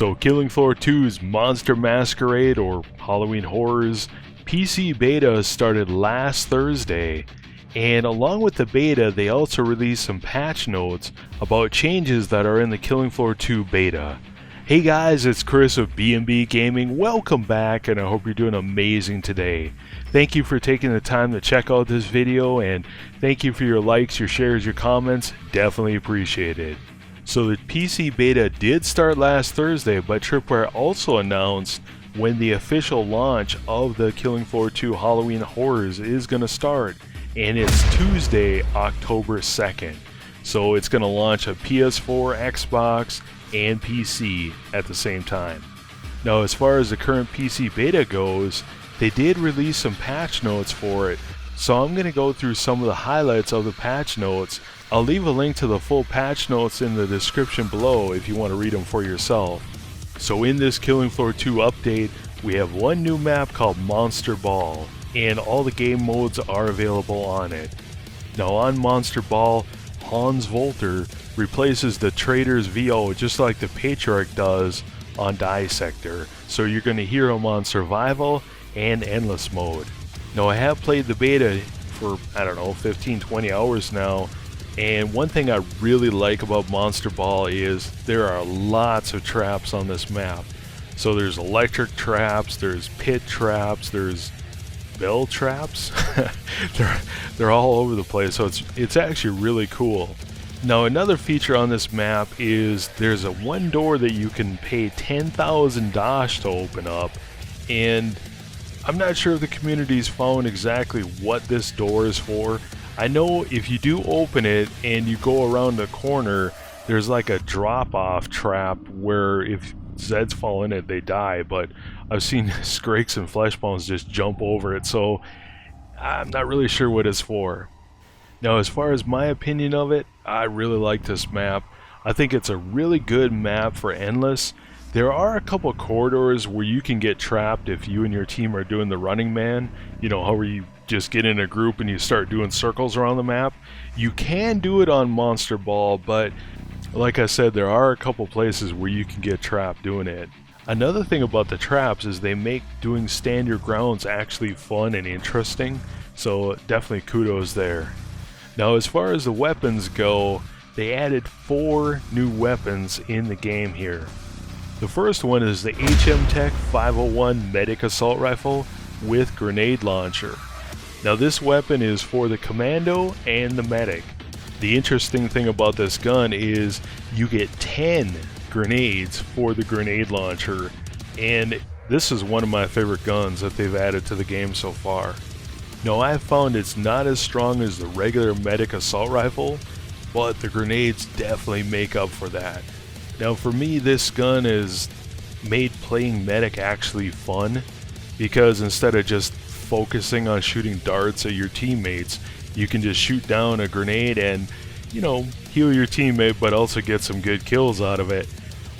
So Killing Floor 2's Monster Masquerade, or Halloween Horrors, PC beta started last Thursday, and along with the beta they also released some patch notes about changes that are in the Killing Floor 2 beta. Hey guys, it's Chris of B&B Gaming. Welcome back, and I hope you're doing amazing today. Thank you for taking the time to check out this video, and thank you for your likes, your shares, your comments. Definitely appreciate it. So the PC beta did start last Thursday, but Tripwire also announced when the official launch of the Killing Floor 2 Halloween Horrors is going to start, and it's Tuesday, October 2nd. So it's going to launch a PS4, Xbox, and PC at the same time. Now, as far as the current PC beta goes, they did release some patch notes for it, so I'm going to go through some of the highlights of the patch notes. I'll leave a link to the full patch notes in the description below if you want to read them for yourself. So in this Killing Floor 2 update, we have one new map called Monster Ball, and all the game modes are available on it. Now on Monster Ball, Hans Volter replaces the Trader's VO just like the Patriarch does on Dissector, so you're going to hear him on Survival and Endless mode. Now I have played the beta for, 15-20 hours now, and one thing I really like about Monster Ball is there are lots of traps on this map. So there's electric traps, there's pit traps, there's bell traps. they're all over the place, so it's actually really cool. Now another feature on this map is there's a one door that you can pay 10,000 Dash to open up, and I'm not sure if the community's found exactly what this door is for. I know if you do open it and you go around the corner, there's like a drop-off trap where if Zeds fall in it, they die, but I've seen Skrakes and Fleshbones just jump over it, so I'm not really sure what it's for. Now, as far as my opinion of it, I really like this map. I think it's a really good map for Endless. There are a couple corridors where you can get trapped if you and your team are doing the Running Man. You know, how you just get in a group and you start doing circles around the map. You can do it on Monster Ball, but like I said, there are a couple places where you can get trapped doing it. Another thing about the traps is they make doing Stand Your Grounds actually fun and interesting, so definitely kudos there. Now as far as the weapons go, they added 4 new weapons in the game here. The first one is the HMTech 501 Medic Assault Rifle with Grenade Launcher. Now this weapon is for the Commando and the Medic. The interesting thing about this gun is you get 10 grenades for the Grenade Launcher, and this is one of my favorite guns that they've added to the game so far. Now I've found it's not as strong as the regular Medic Assault Rifle, but the grenades definitely make up for that. Now for me, this gun has made playing Medic actually fun, because instead of just focusing on shooting darts at your teammates, you can just shoot down a grenade and, you know, heal your teammate but also get some good kills out of it.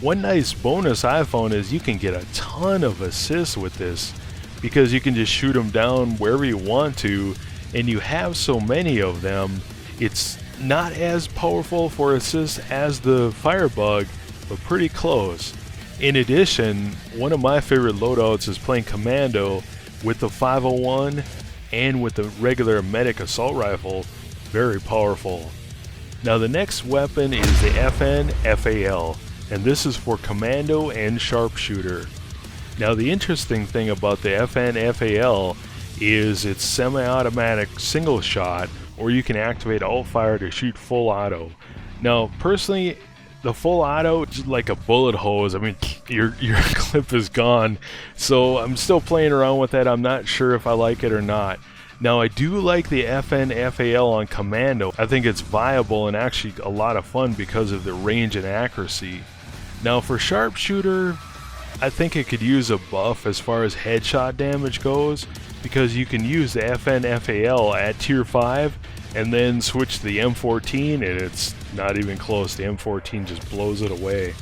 One nice bonus I found is you can get a ton of assists with this, because you can just shoot them down wherever you want to, and you have so many of them. It's not as powerful for assists as the Firebug, but pretty close. In addition, one of my favorite loadouts is playing Commando with the 501 and with the regular Medic Assault Rifle. Very powerful. Now the next weapon is the FN FAL, and this is for Commando and Sharpshooter. Now the interesting thing about the FN FAL is it's semi-automatic single shot, or you can activate alt fire to shoot full auto. Now personally, the full auto is like a bullet hose. I mean, your clip is gone, so I'm still playing around with that. I'm not sure if I like it or not. Now I do like the FN FAL on Commando. I think it's viable and actually a lot of fun because of the range and accuracy. Now for Sharpshooter, I think it could use a buff as far as headshot damage goes, because you can use the FN FAL at tier 5 and then switch to the M14 and it's not even close. The M14 just blows it away.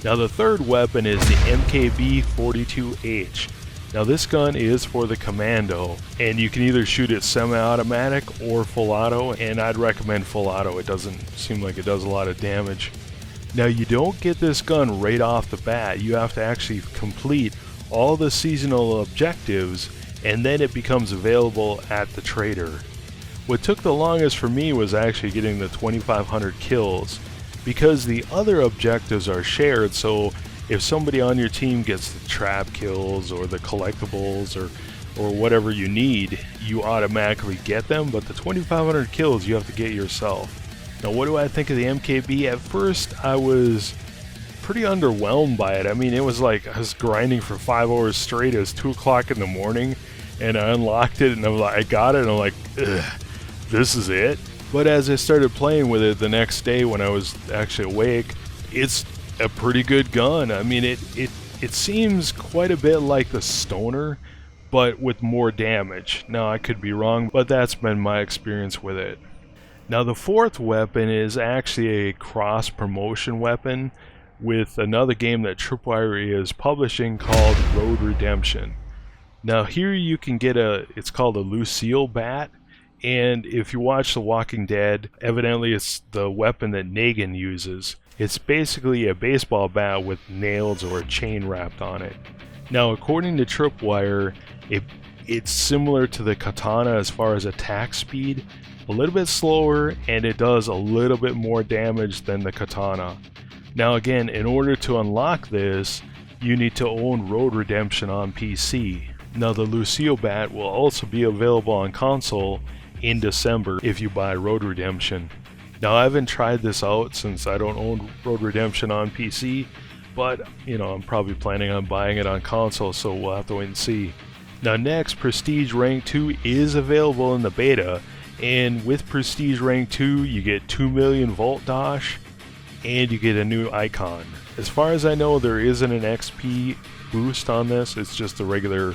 Now the third weapon is the MKB-42H. Now this gun is for the Commando, and you can either shoot it semi-automatic or full auto, and I'd recommend full auto. It doesn't seem like it does a lot of damage. Now you don't get this gun right off the bat, you have to actually complete all the seasonal objectives and then it becomes available at the trader. What took the longest for me was actually getting the 2,500 kills, because the other objectives are shared, so if somebody on your team gets the trap kills or the collectibles or whatever you need, you automatically get them, but the 2,500 kills you have to get yourself. Now what do I think of the MKB? At first I was pretty underwhelmed by it. I mean, it was like I was grinding for 5 hours straight. It was 2 o'clock in the morning and I unlocked it and I'm like, I got it and I'm like, ugh, this is it. But as I started playing with it the next day when I was actually awake, it's a pretty good gun. I mean, it seems quite a bit like the Stoner, but with more damage. Now I could be wrong, but that's been my experience with it. Now the fourth weapon is actually a cross-promotion weapon with another game that Tripwire is publishing called Road Redemption. Now here you can get it's called a Lucile bat, and if you watch The Walking Dead, evidently it's the weapon that Negan uses. It's basically a baseball bat with nails or a chain wrapped on it. Now according to Tripwire, it's similar to the katana as far as attack speed, a little bit slower, and it does a little bit more damage than the katana. Now again, in order to unlock this, you need to own Road Redemption on PC. Now the Lucile bat will also be available on console in December if you buy Road Redemption. Now I haven't tried this out since I don't own Road Redemption on PC, but you know, I'm probably planning on buying it on console, so we'll have to wait and see. Now next, Prestige Rank 2 is available in the beta, and with Prestige Rank 2 you get 2 million Volt Dash and you get a new icon. As far as I know, there isn't an XP boost on this, it's just the regular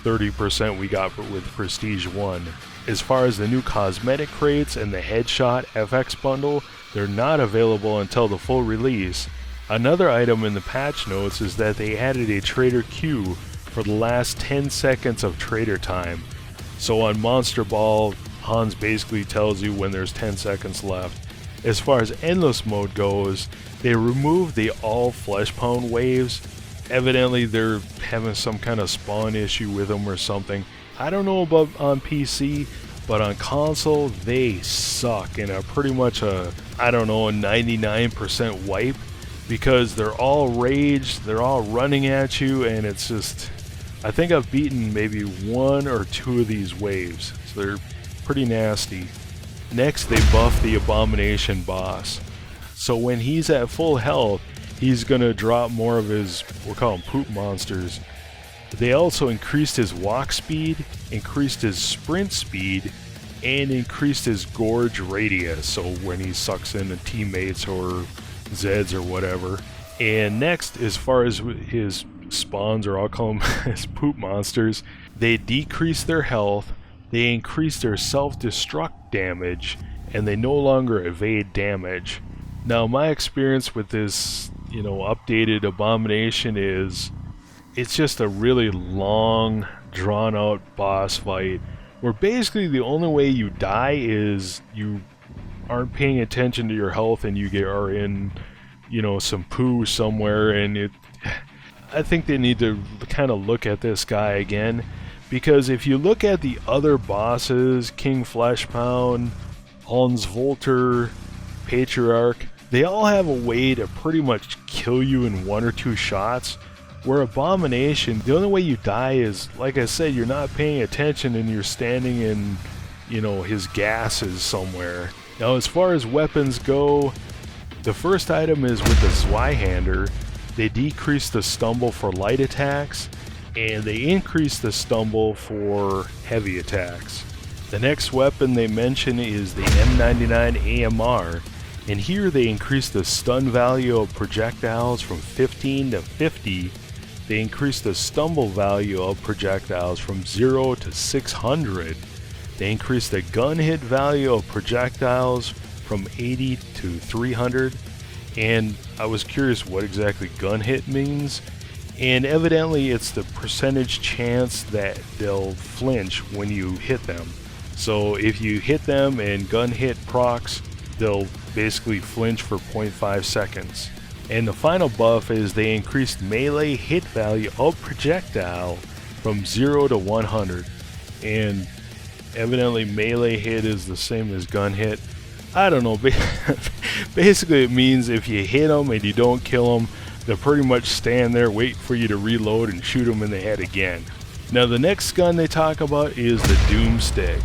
30% we got with Prestige 1. As far as the new cosmetic crates and the Headshot FX bundle, they're not available until the full release. Another item in the patch notes is that they added a trader queue for the last 10 seconds of trader time. So on Monster Ball, Hans basically tells you when there's 10 seconds left. As far as endless mode goes, they removed the all flesh pound waves. Evidently they're having some kind of spawn issue with them or something. I don't know about on PC, but on console they suck and are pretty much a 99% wipe, because they're all rage, they're all running at you, and it's just, I think I've beaten maybe 1 or 2 of these waves, so they're pretty nasty. Next, they buffed the Abomination Boss. So when he's at full health, he's gonna drop more of his, we'll call them poop monsters. They also increased his walk speed, increased his sprint speed, and increased his gorge radius, so when he sucks in the teammates or Zeds or whatever. And next, as far as his spawns, or I'll call them his poop monsters, they decrease their health, they increase their self-destruct damage, and they no longer evade damage. Now my experience with this, updated Abomination is, it's just a really long, drawn-out boss fight, where basically the only way you die is you aren't paying attention to your health and you are in, some poo somewhere, and I think they need to kind of look at this guy again, because if you look at the other bosses, King Fleshpound, Hans Volter, Patriarch, they all have a way to pretty much kill you in 1 or 2 shots, where Abomination, the only way you die is, like I said, you're not paying attention and you're standing in, his gases somewhere. Now as far as weapons go, the first item is with the Zweihander. They decrease the stumble for light attacks, and they increase the stumble for heavy attacks. The next weapon they mention is the M99 Amr, and here they increase the stun value of projectiles from 15 to 50. They increase the stumble value of projectiles from 0 to 600. They increase the gun hit value of projectiles from 80 to 300. And I was curious what exactly gun hit means. And evidently it's the percentage chance that they'll flinch when you hit them. So if you hit them and gun hit procs, they'll basically flinch for 0.5 seconds. And the final buff is they increased melee hit value of projectile from 0 to 100. And evidently melee hit is the same as gun hit. I don't know. Basically it means if you hit them and you don't kill them, they'll pretty much stand there wait for you to reload and shoot them in the head again. Now the next gun they talk about is the Doomstick.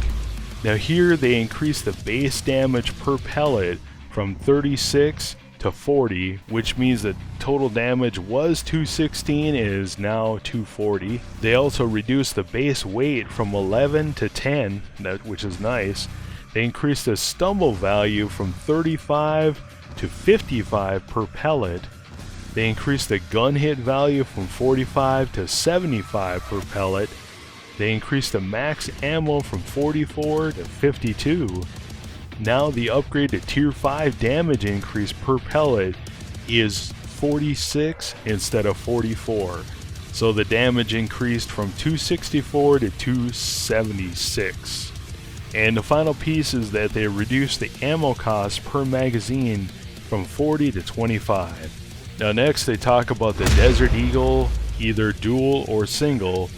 Now here they increase the base damage per pellet from 36 to 40, which means that total damage was 216 and is now 240. They also reduced the base weight from 11 to 10, which is nice. They increased the stumble value from 35 to 55 per pellet. They increased the gun hit value from 45 to 75 per pellet. They increased the max ammo from 44 to 52. Now the upgrade to tier 5 damage increase per pellet is 46 instead of 44. So the damage increased from 264 to 276. And the final piece is that they reduced the ammo cost per magazine from 40 to 25. Now next they talk about the Desert Eagle, either dual or single.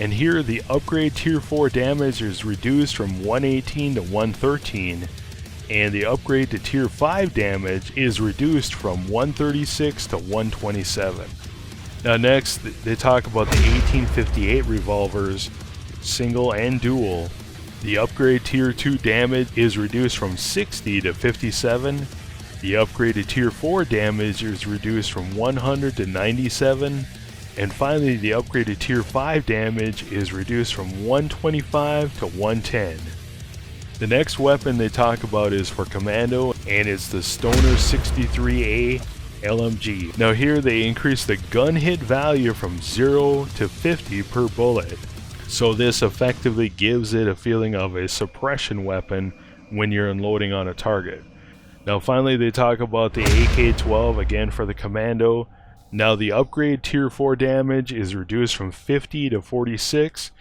And here the upgrade tier 4 damage is reduced from 118 to 113. And the upgrade to tier 5 damage is reduced from 136 to 127. Now next, they talk about the 1858 revolvers, single and dual. The upgrade tier 2 damage is reduced from 60 to 57. The upgrade to tier 4 damage is reduced from 100 to 97. And finally, the upgrade to tier 5 damage is reduced from 125 to 110. The next weapon they talk about is for Commando, and it's the Stoner 63A LMG. Now here they increase the gun hit value from 0 to 50 per bullet. So this effectively gives it a feeling of a suppression weapon when you're unloading on a target. Now finally they talk about the AK-12 again for the Commando. Now the upgrade tier 4 damage is reduced from 50 to 46.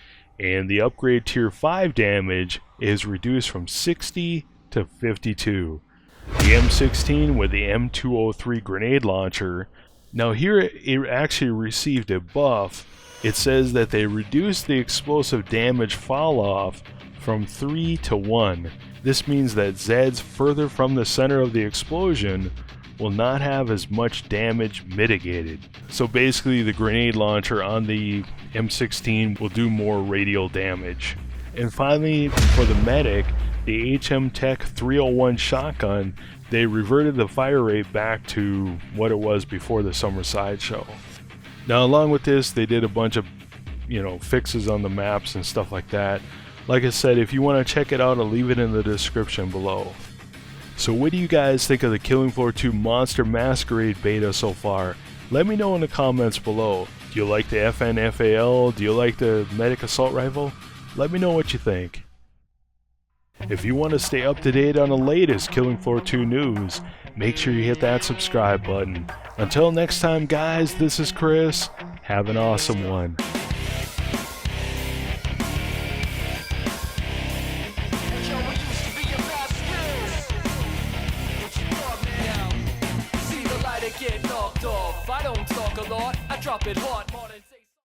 And the upgrade tier 5 damage is reduced from 60 to 52. The M16 with the M203 grenade launcher. Now here it actually received a buff. It says that they reduced the explosive damage fall off from 3 to 1. This means that Zeds further from the center of the explosion will not have as much damage mitigated. So basically the grenade launcher on the M16 will do more radial damage. And finally, for the medic, the HMTech 301 shotgun, they reverted the fire rate back to what it was before the summer sideshow. Now along with this, they did a bunch of fixes on the maps and stuff like that. Like I said, if you want to check it out, I'll leave it in the description below. So what do you guys think of the Killing Floor 2 Monster Masquerade beta so far? Let me know in the comments below. Do you like the FNFAL? Do you like the Medic Assault Rifle? Let me know what you think. If you want to stay up to date on the latest Killing Floor 2 news, make sure you hit that subscribe button. Until next time guys, this is Chris. Have an awesome one. Get knocked off. I don't talk a lot, I drop it hard more than